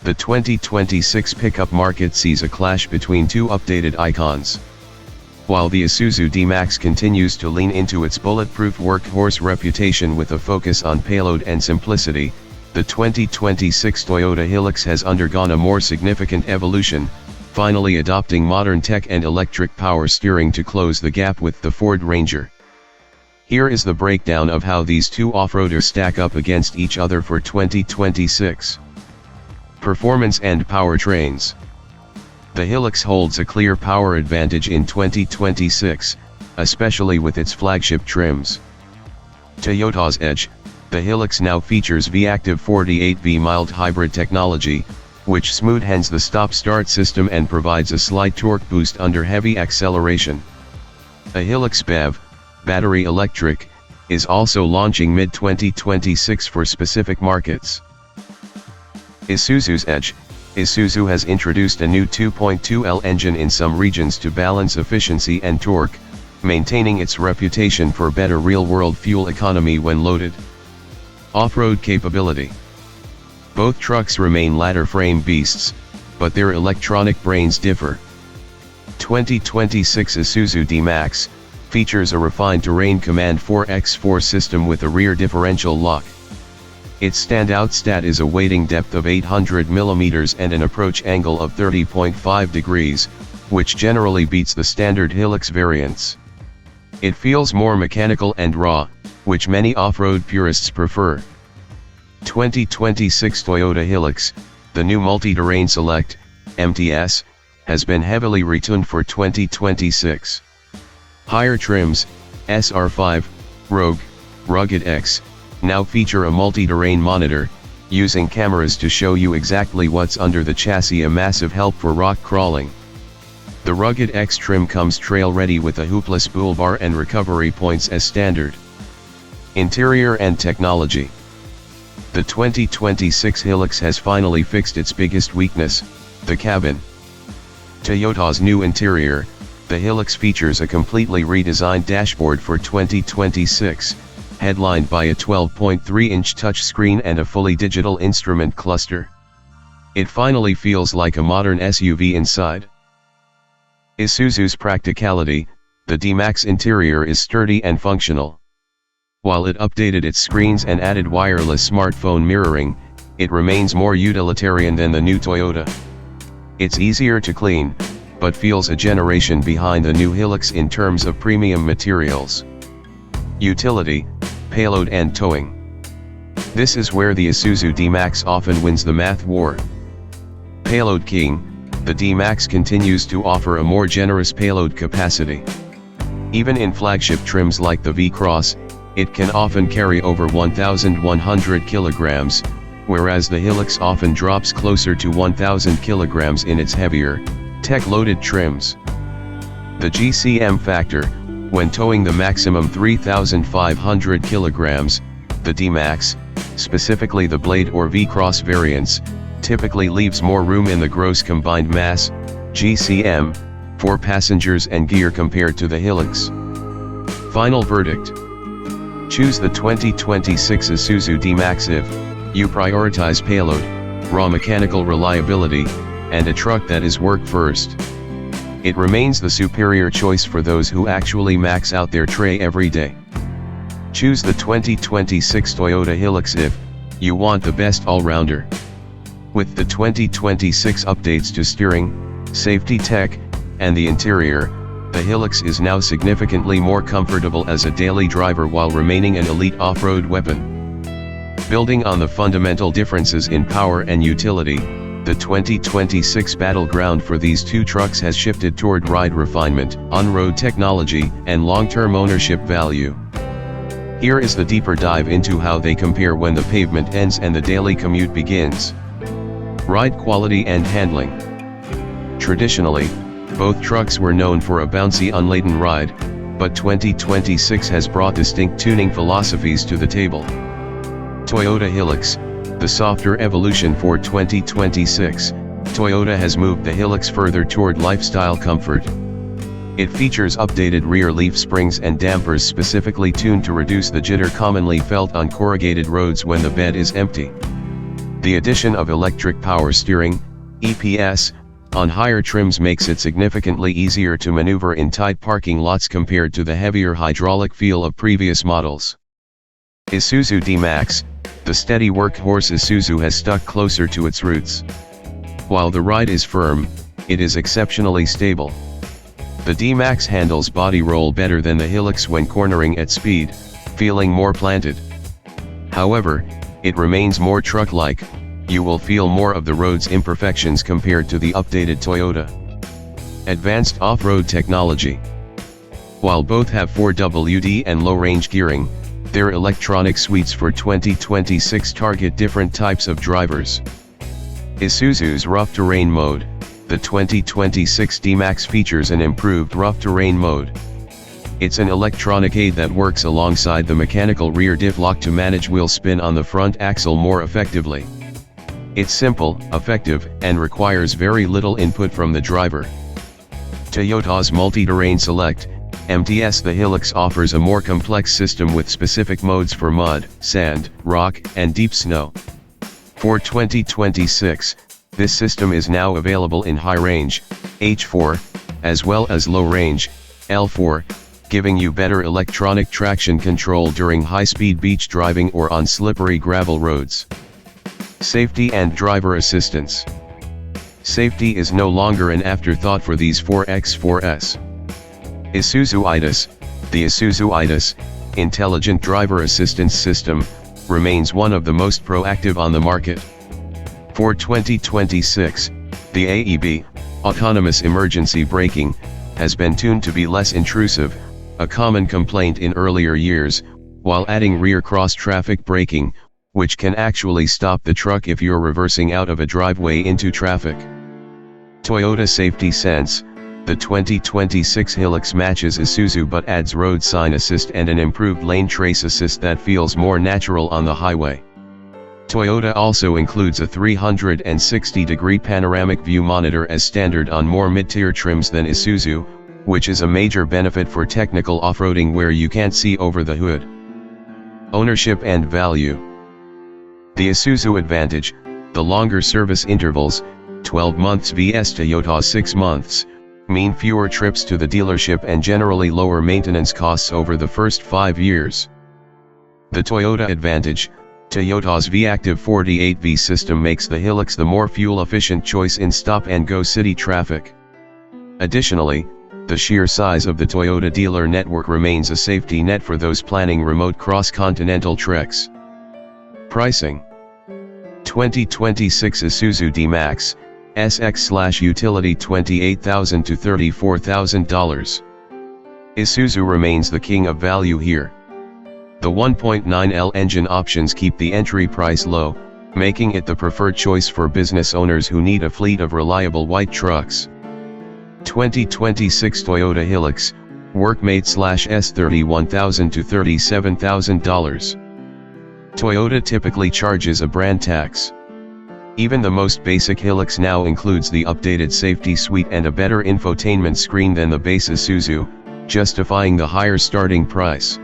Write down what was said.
The 2026 pickup market sees a clash between two updated icons. While the Isuzu D-Max continues to lean into its bulletproof workhorse reputation with a focus on payload and simplicity, the 2026 Toyota-Hilux has undergone a more significant evolution, finally adopting modern tech and electric power steering to close the gap with the Ford Ranger. Here is the breakdown of how these two off-roaders stack up against each other for 2026. Performance and powertrains. The Hilux holds a clear power advantage in 2026, especially with its flagship trims. Toyota's edge, the Hilux now features V-Active 48V mild hybrid technology, which smoothens the stop-start system and provides a slight torque boost under heavy acceleration. A Hilux BEV, battery electric, is also launching mid-2026 for specific markets. Isuzu's edge. Isuzu has introduced a new 2.2L engine in some regions to balance efficiency and torque, maintaining its reputation for better real-world fuel economy when loaded. Off-road capability. Both trucks remain ladder frame beasts, but their electronic brains differ. 2026 Isuzu D-Max features a refined Terrain Command 4x4 system with a rear differential lock. Its standout stat is a weighting depth of 800 mm and an approach angle of 30.5 degrees, which generally beats the standard Hilux variants. It feels more mechanical and raw, which many off-road purists prefer. 2026 Toyota Hilux, the new Multi-Terrain Select, MTS, has been heavily retuned for 2026. Higher trims, SR5, Rogue, Rugged X, now feature a multi-terrain monitor, using cameras to show you exactly what's under the chassis, a massive help for rock crawling. The Rugged X trim comes trail-ready with a hoopless bull bar and recovery points as standard. Interior and technology. The 2026 Hilux has finally fixed its biggest weakness, the cabin. Toyota's new interior, the Hilux features a completely redesigned dashboard for 2026, headlined by a 12.3-inch touchscreen and a fully digital instrument cluster. It finally feels like a modern SUV inside. Isuzu's practicality. The D-Max interior is sturdy and functional. While it updated its screens and added wireless smartphone mirroring, it remains more utilitarian than the new Toyota. It's easier to clean, but feels a generation behind the new Hilux in terms of premium materials. Utility, payload and towing. This is where the Isuzu D-Max often wins the math war. Payload king. The D-Max continues to offer a more generous payload capacity. Even in flagship trims like the V-Cross, it can often carry over 1,100 kilograms, whereas the Hilux often drops closer to 1,000 kilograms in its heavier, tech-loaded trims. The GCM factor. When towing the maximum 3,500 kilograms, the D-Max, specifically the Blade or V-Cross variants, typically leaves more room in the gross combined mass, GCM, for passengers and gear compared to the Hilux. Final verdict. Choose the 2026 Isuzu D-Max if you prioritize payload, raw mechanical reliability, and a truck that is work first. It remains the superior choice for those who actually max out their tray every day. Choose the 2026 Toyota Hilux if you want the best all-rounder. With the 2026 updates to steering, safety tech, and the interior, the Hilux is now significantly more comfortable as a daily driver while remaining an elite off-road weapon. Building on the fundamental differences in power and utility, the 2026 battleground for these two trucks has shifted toward ride refinement, on-road technology, and long-term ownership value. Here is the deeper dive into how they compare when the pavement ends and the daily commute begins. Ride quality and handling. Traditionally, both trucks were known for a bouncy, unladen ride, but 2026 has brought distinct tuning philosophies to the table. Toyota Hilux, the softer evolution for 2026, Toyota has moved the Hilux further toward lifestyle comfort. It features updated rear leaf springs and dampers specifically tuned to reduce the jitter commonly felt on corrugated roads when the bed is empty. The addition of electric power steering, EPS, on higher trims makes it significantly easier to maneuver in tight parking lots compared to the heavier hydraulic feel of previous models. Isuzu D-Max, the steady workhorse Isuzu has stuck closer to its roots. While the ride is firm, it is exceptionally stable. The D-Max handles body roll better than the Hilux when cornering at speed, feeling more planted. However, it remains more truck-like. You will feel more of the road's imperfections compared to the updated Toyota. Advanced off-road technology. While both have 4WD and low-range gearing, their electronic suites for 2026 target different types of drivers. Isuzu's rough terrain mode. The 2026 D-Max features an improved rough terrain mode. It's an electronic aid that works alongside the mechanical rear diff lock to manage wheel spin on the front axle more effectively. It's simple, effective, and requires very little input from the driver. Toyota's Multi-Terrain Select, MTS. The Hilux offers a more complex system with specific modes for mud, sand, rock, and deep snow. For 2026, this system is now available in high range, H4, as well as low range, L4, giving you better electronic traction control during high-speed beach driving or on slippery gravel roads. Safety and driver assistance. Safety is no longer an afterthought for these 4x4s. Isuzu IDAS. The Isuzu IDAS, Intelligent Driver Assistance System, remains one of the most proactive on the market. For 2026, the AEB, Autonomous Emergency Braking, has been tuned to be less intrusive, a common complaint in earlier years, while adding rear cross-traffic braking, which can actually stop the truck if you're reversing out of a driveway into traffic. Toyota Safety Sense. The 2026 Hilux matches Isuzu but adds road sign assist and an improved lane trace assist that feels more natural on the highway. Toyota also includes a 360-degree panoramic view monitor as standard on more mid-tier trims than Isuzu, which is a major benefit for technical off-roading where you can't see over the hood. Ownership and value. The Isuzu advantage, the longer service intervals, 12 months vs Toyota's 6 months, mean fewer trips to the dealership and generally lower maintenance costs over the first 5 years. The Toyota advantage, Toyota's V-Active 48V system makes the Hilux the more fuel-efficient choice in stop-and-go city traffic. Additionally, the sheer size of the Toyota dealer network remains a safety net for those planning remote cross-continental treks. Pricing. 2026 Isuzu D-Max, SX/Utility $28,000 to $34,000. Isuzu remains the king of value here. The 1.9L engine options keep the entry price low, making it the preferred choice for business owners who need a fleet of reliable white trucks. 2026 Toyota Hilux, Workmate/S $31,000 to $37,000. Toyota typically charges a brand tax. Even the most basic Hilux now includes the updated safety suite and a better infotainment screen than the base Isuzu, justifying the higher starting price.